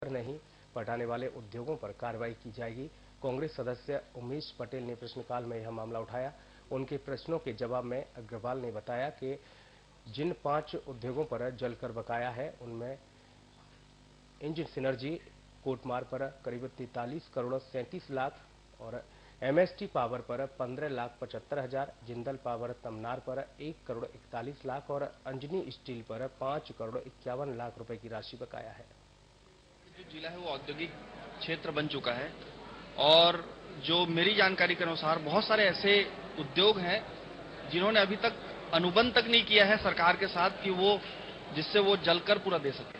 नहीं पटाने वाले उद्योगों पर कार्रवाई की जाएगी। कांग्रेस सदस्य उमेश पटेल ने प्रश्नकाल में यह मामला उठाया। उनके प्रश्नों के जवाब में अग्रवाल ने बताया कि जिन 5 उद्योगों पर जलकर बकाया है उनमें इंजन सिनर्जी कोटमार पर करीब 43 करोड़ 37 लाख और एमएसटी पावर पर 15,75,000, जिंदल पावर तमनार पर 1 करोड़ 41 लाख और अंजनी स्टील पर 5 करोड़ 51 लाख रुपए की राशि बकाया है। जो जिला है वो औद्योगिक क्षेत्र बन चुका है और जो मेरी जानकारी के अनुसार बहुत सारे ऐसे उद्योग हैं जिन्होंने अभी तक अनुबंध तक नहीं किया है सरकार के साथ कि वो जिससे वो जलकर पूरा दे सके।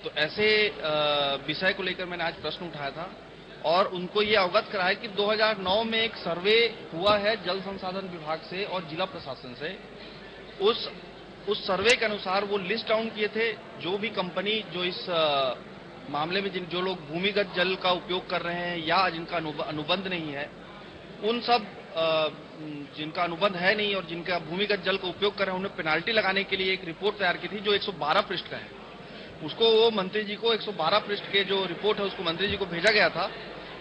तो ऐसे विषय को लेकर मैंने आज प्रश्न उठाया था और उनको ये अवगत कराया कि 2009 में एक सर्वे हुआ है जल संसाधन विभाग से और जिला प्रशासन से। उस सर्वे के अनुसार वो लिस्ट डाउन किए थे जो भी कंपनी जो इस मामले में जो लोग भूमिगत जल का उपयोग कर रहे हैं या जिनका अनुबंध नहीं है, उन सब जिनका अनुबंध है नहीं और जिनका भूमिगत जल का उपयोग कर रहे हैं उन्हें पेनाल्टी लगाने के लिए एक रिपोर्ट तैयार की थी जो 112 पृष्ठ का है। उसको वो मंत्री जी को 112 पृष्ठ के जो रिपोर्ट है उसको मंत्री जी को भेजा गया था,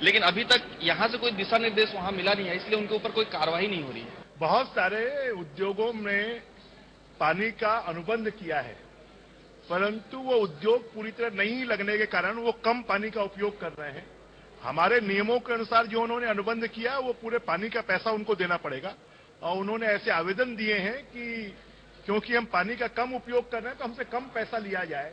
लेकिन अभी तक यहां से कोई दिशा निर्देश वहां मिला नहीं है, इसलिए उनके ऊपर कोई कार्रवाई नहीं हो रही है। बहुत सारे उद्योगों में पानी का अनुबंध किया है, परंतु वो उद्योग पूरी तरह नहीं लगने के कारण वो कम पानी का उपयोग कर रहे हैं। हमारे नियमों के अनुसार जो उन्होंने अनुबंध किया वो पूरे पानी का पैसा उनको देना पड़ेगा और उन्होंने ऐसे आवेदन दिए हैं कि क्योंकि हम पानी का कम उपयोग कर रहे हैं तो हमसे कम पैसा लिया जाए,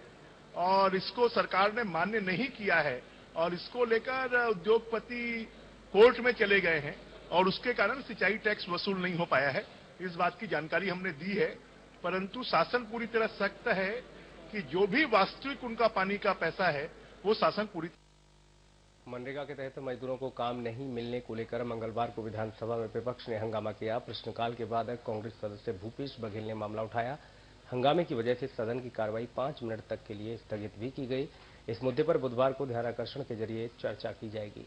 और इसको सरकार ने मान्य नहीं किया है और इसको लेकर उद्योगपति कोर्ट में चले गए हैं और उसके कारण सिंचाई टैक्स वसूल नहीं हो पाया है। इस बात की जानकारी हमने दी है, परंतु शासन पूरी तरह सख्त है कि जो भी वास्तविक उनका पानी का पैसा है वो शासन पूरी। मनरेगा के तहत मजदूरों को काम नहीं मिलने को लेकर मंगलवार को विधानसभा में विपक्ष ने हंगामा किया। प्रश्नकाल के बाद कांग्रेस सदस्य भूपेश बघेल ने मामला उठाया। हंगामे की वजह से सदन की कार्रवाई 5 मिनट तक के लिए स्थगित भी की गई। इस मुद्दे पर बुधवार को ध्यानाकर्षण के जरिए चर्चा की जाएगी।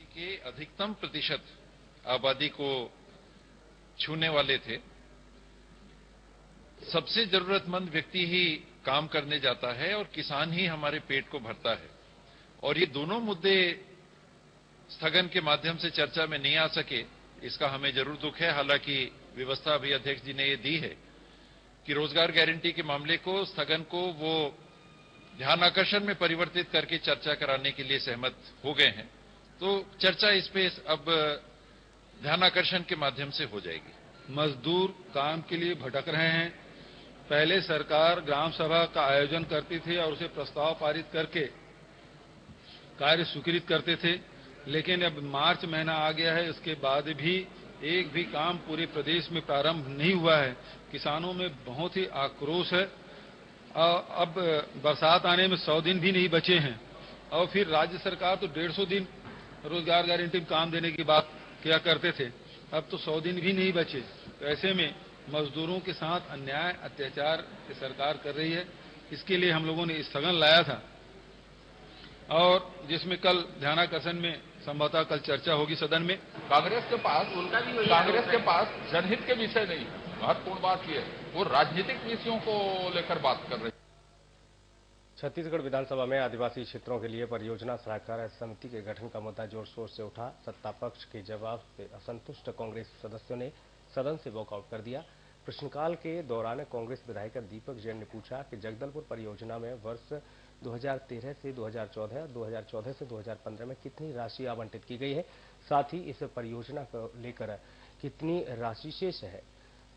के अधिकतम प्रतिशत आबादी को छूने वाले थे। सबसे जरूरतमंद व्यक्ति ही काम करने जाता है और किसान ही हमारे पेट को भरता है, और ये दोनों मुद्दे स्थगन के माध्यम से चर्चा में नहीं आ सके, इसका हमें जरूर दुख है। हालांकि व्यवस्था अभी अध्यक्ष जी ने ये दी है कि रोजगार गारंटी के मामले को स्थगन को वो ध्यानाकर्षण में परिवर्तित करके चर्चा कराने के लिए सहमत हो गए हैं। तो चर्चा इस पे अब ध्यानाकर्षण के माध्यम से हो जाएगी। मजदूर काम के लिए भटक रहे हैं। पहले सरकार ग्राम सभा का आयोजन करती थी और उसे प्रस्ताव पारित करके कार्य स्वीकृत करते थे, लेकिन अब मार्च महीना आ गया है, इसके बाद भी एक भी काम पूरे प्रदेश में प्रारंभ नहीं हुआ है। किसानों में बहुत ही आक्रोश है। अब बरसात आने में 100 दिन भी नहीं बचे हैं और फिर राज्य सरकार तो 150 दिन रोजगार गारंटी में काम देने की बात किया करते थे, अब तो 100 दिन भी नहीं बचे। तो ऐसे में मजदूरों के साथ अन्याय अत्याचार सरकार कर रही है। इसके लिए हम लोगों ने स्थगन लाया था और जिसमें कल ध्यानाकर्षण में संभवतः कल चर्चा होगी सदन में। कांग्रेस के पास जनहित के विषय नहीं, महत्वपूर्ण बात यह है वो राजनीतिक विषयों को लेकर बात कर रही है। छत्तीसगढ़ विधानसभा में आदिवासी क्षेत्रों के लिए परियोजना सलाहकार समिति के गठन का मुद्दा जोर शोर से उठा। सत्ता पक्ष के जवाब से असंतुष्ट कांग्रेस सदस्यों ने सदन से वॉकआउट कर दिया। प्रश्नकाल के दौरान कांग्रेस विधायक दीपक जैन ने पूछा कि जगदलपुर परियोजना में वर्ष 2013 से 2014, 2014 से 2015 में कितनी राशि आवंटित की गई है, साथ ही इस परियोजना को लेकर कितनी राशि शेष है,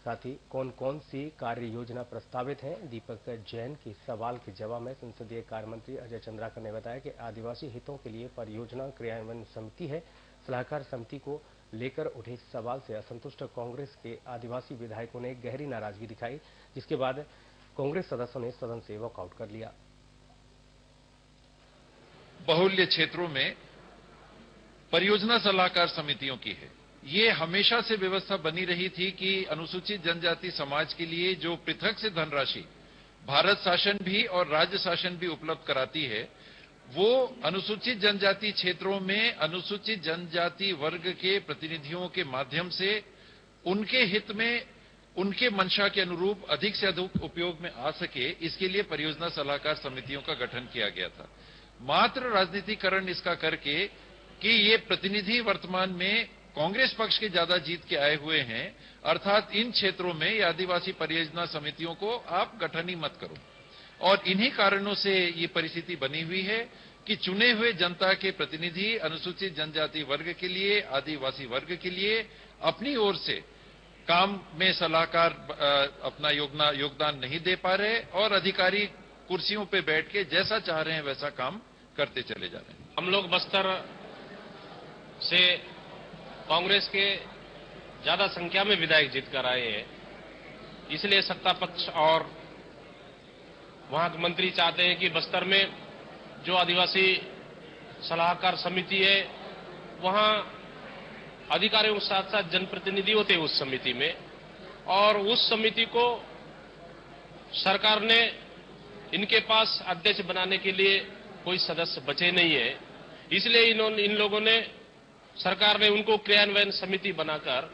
साथ ही कौन कौन सी कार्य योजना प्रस्तावित है। दीपक जैन के सवाल के जवाब में संसदीय कार्य मंत्री अजय चंद्राकर ने बताया कि आदिवासी हितों के लिए परियोजना क्रियान्वयन समिति है। सलाहकार समिति को लेकर उठे सवाल से असंतुष्ट कांग्रेस के आदिवासी विधायकों ने गहरी नाराजगी दिखाई, जिसके बाद कांग्रेस सदस्यों ने सदन से वॉकआउट कर लिया। बहुल्य क्षेत्रों में परियोजना सलाहकार समितियों की है। ये हमेशा से व्यवस्था बनी रही थी कि अनुसूचित जनजाति समाज के लिए जो पृथक से धनराशि भारत शासन भी और राज्य शासन भी उपलब्ध कराती है, वो अनुसूचित जनजाति क्षेत्रों में अनुसूचित जनजाति वर्ग के प्रतिनिधियों के माध्यम से उनके हित में उनके मंशा के अनुरूप अधिक से अधिक उपयोग में आ सके, इसके लिए परियोजना सलाहकार समितियों का गठन किया गया था। मात्र राजनीतिकरण इसका करके कि ये प्रतिनिधि वर्तमान में कांग्रेस पक्ष के ज्यादा जीत के आए हुए हैं, अर्थात इन क्षेत्रों में ये आदिवासी परियोजना समितियों को आप गठन ही मत करो। और इन्हीं कारणों से ये परिस्थिति बनी हुई है कि चुने हुए जनता के प्रतिनिधि अनुसूचित जनजाति वर्ग के लिए, आदिवासी वर्ग के लिए अपनी ओर से काम में सलाहकार अपना योगदान नहीं दे पा रहे और अधिकारी कुर्सियों पे बैठ के जैसा चाह रहे हैं वैसा काम करते चले जा रहे हैं। हम लोग बस्तर से कांग्रेस के ज्यादा संख्या में विधायक जीत कर आए हैं, इसलिए सत्ता पक्ष और वहां के मंत्री चाहते हैं कि बस्तर में जो आदिवासी सलाहकार समिति है वहां अधिकारियों के साथ साथ जनप्रतिनिधि होते हैं उस समिति में, और उस समिति को सरकार ने इनके पास अध्यक्ष बनाने के लिए कोई सदस्य बचे नहीं है, इसलिए इन लोगों ने, सरकार ने उनको क्रियान्वयन समिति बनाकर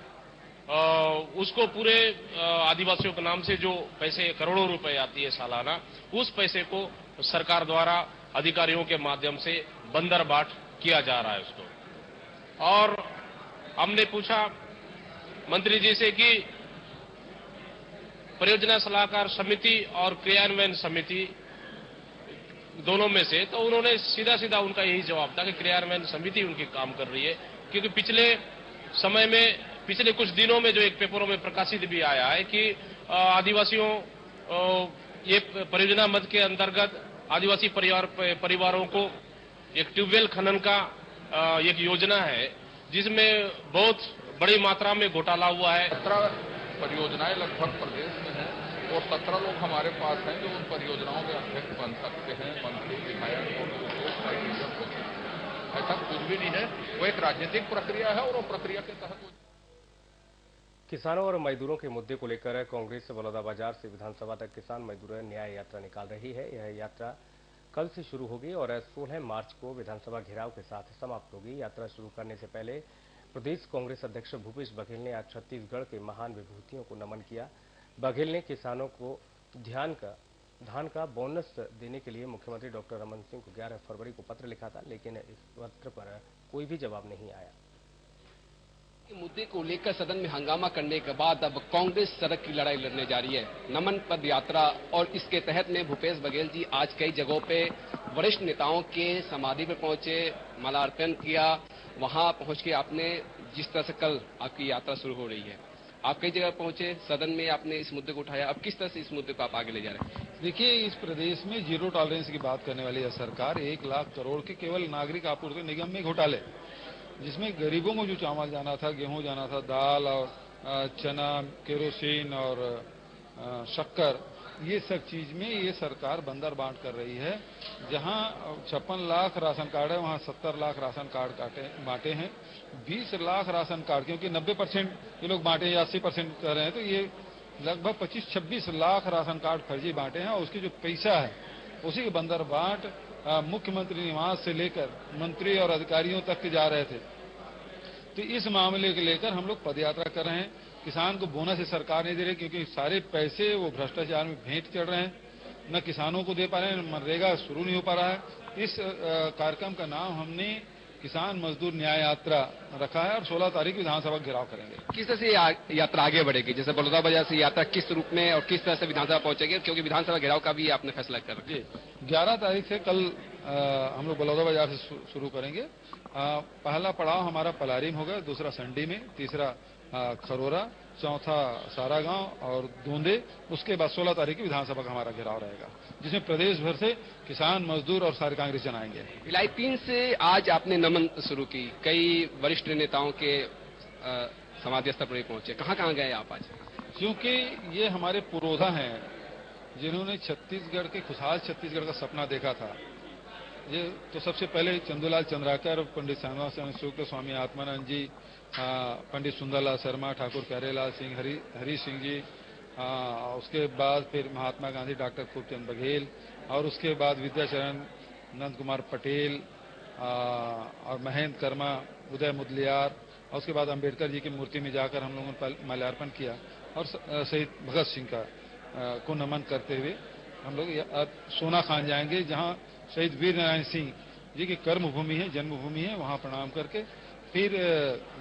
उसको पूरे आदिवासियों के नाम से जो पैसे करोड़ों रुपए आती है सालाना, उस पैसे को सरकार द्वारा अधिकारियों के माध्यम से बंदरबाट किया जा रहा है उसको। और हमने पूछा मंत्री जी से कि परियोजना सलाहकार समिति और क्रियान्वयन समिति दोनों में से, तो उन्होंने सीधा सीधा उनका यही जवाब था कि क्रियान्वयन समिति उनकी काम कर रही है, क्योंकि पिछले कुछ दिनों में जो एक पेपरों में प्रकाशित भी आया है कि आदिवासियों ये परियोजना मद के अंतर्गत आदिवासी परिवारों को एक ट्यूबवेल खनन का एक योजना है जिसमें बहुत बड़ी मात्रा में घोटाला हुआ है। 17 परियोजनाएं लगभग प्रदेश में हैं और 17 लोग हमारे पास हैं जो उन परियोजनाओं के अध्यक्ष बन सकते हैं, मंत्री, विधायक और ऐसा कुछ भी नहीं है। वो एक राजनीतिक प्रक्रिया है और वो प्रक्रिया के तहत किसानों और मजदूरों के मुद्दे को लेकर कांग्रेस बलौदाबाजार से विधानसभा तक किसान मजदूर न्याय यात्रा निकाल रही है। यह यात्रा कल से शुरू होगी और 16 मार्च को विधानसभा घेराव के साथ समाप्त होगी। यात्रा शुरू करने से पहले प्रदेश कांग्रेस अध्यक्ष भूपेश बघेल ने आज छत्तीसगढ़ के महान विभूतियों को नमन किया। बघेल ने किसानों को धान का बोनस देने के लिए मुख्यमंत्री डॉक्टर रमन सिंह को 11 फरवरी को पत्र लिखा था, लेकिन इस पत्र पर कोई भी जवाब नहीं आया। मुद्दे को लेकर सदन में हंगामा करने के बाद अब कांग्रेस सड़क की लड़ाई लड़ने जा रही है। नमन पद यात्रा और इसके तहत में भूपेश बघेल जी आज कई जगहों पे वरिष्ठ नेताओं के समाधि पर पहुंचे, माल्यार्पण किया। वहां पहुंच के आपने जिस तरह से कल आपकी यात्रा शुरू हो रही है, आप कई जगह पहुंचे, सदन में आपने इस मुद्दे को उठाया। अब किस तरह से इस मुद्दे को आप आगे ले जा रहे हैं? देखिए, इस प्रदेश में जीरो टॉलरेंस की बात करने वाली है सरकार। 1 लाख करोड़ के केवल नागरिक आपूर्ति निगम में घोटाले, जिसमें गरीबों को जो चावल जाना था, गेहूं जाना था, दाल और चना, केरोसिन और शक्कर, ये सब चीज में ये सरकार बंदर बांट कर रही है। जहां 56 लाख राशन कार्ड है वहां 70 लाख राशन कार्ड बांटे हैं। 20 लाख राशन कार्ड, क्योंकि 90% ये लोग बांटे या 80% कर रहे हैं, तो ये लगभग 25-26 लाख राशन कार्ड फर्जी बांटे हैं और उसके जो पैसा है उसी के बंदर बांट मुख्यमंत्री निवास से लेकर मंत्री और अधिकारियों तक के जा रहे थे। तो इस मामले को लेकर हम लोग पदयात्रा कर रहे हैं। किसान को बोनस से सरकार नहीं दे रही, क्योंकि सारे पैसे वो भ्रष्टाचार में भेंट चढ़ रहे हैं, न किसानों को दे पा रहे हैं, मनरेगा शुरू नहीं हो पा रहा है। इस कार्यक्रम का नाम हमने किसान मजदूर न्याय यात्रा रखा है और 16 तारीख विधानसभा घेराव करेंगे। किस तरह से यात्रा आगे बढ़ेगी? जैसे बलौदाबाजार से यात्रा किस रूप में और किस तरह से विधानसभा पहुंचेगी, क्योंकि विधानसभा घेराव का भी आपने फैसला कर रखा है? 11 तारीख से कल हम लोग बलौदाबाजार से शुरू करेंगे। पहला पड़ाव हमारा पलारी में होगा, दूसरा संडी में, तीसरा खरोरा, चौथा सारागांव और दूंदे। उसके बाद 16 तारीख की विधानसभा का हमारा घेराव रहेगा, जिसमें प्रदेश भर से किसान, मजदूर और सारे कांग्रेस जन आएंगे। फिलिपाइन से आज आपने नमन शुरू की, कई वरिष्ठ नेताओं के समाधि स्थल पर पहुंचे, कहां गए आप आज? क्योंकि ये हमारे पुरोधा हैं जिन्होंने छत्तीसगढ़ के खुशहाल छत्तीसगढ़ का सपना देखा था। ये तो सबसे पहले चंदूलाल चंद्राकर, पंडित श्यामलाल शुक्ल, स्वामी आत्मानंद जी, पंडित सुंदरलाल शर्मा, ठाकुर प्यारेलाल सिंह, हरी सिंह जी, उसके बाद फिर महात्मा गांधी, डॉक्टर खूबचंद बघेल, और उसके बाद विद्याचरण, नंद कुमार पटेल और महेंद्र कर्मा, उदय मुदलियार, और उसके बाद अंबेडकर जी की मूर्ति में जाकर हम लोगों ने माल्यार्पण किया। और शहीद भगत सिंह को नमन करते हुए हम लोग सोना खान जाएंगे, जहां शहीद वीर नारायण सिंह जी की कर्मभूमि है, जन्मभूमि है, वहां प्रणाम करके फिर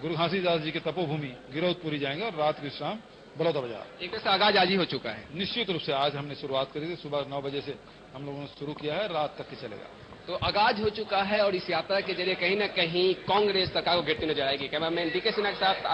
गुरु घासीदास जी के तपोभूमि गिरौदपुरी जाएंगे और रात विश्राम बड़ौदा बाजार। एक ऐसा आगाज आज ही हो चुका है। निश्चित रूप से आज हमने शुरुआत करी थी, सुबह 9 बजे से हम लोगों ने शुरू किया है, रात तक के चलेगा। तो आगाज हो चुका है और इस यात्रा के जरिए कहीं ना कहीं कांग्रेस सरकार को गिरती नजर आएगी। कैमरामैन डीके सिन्हा के साथ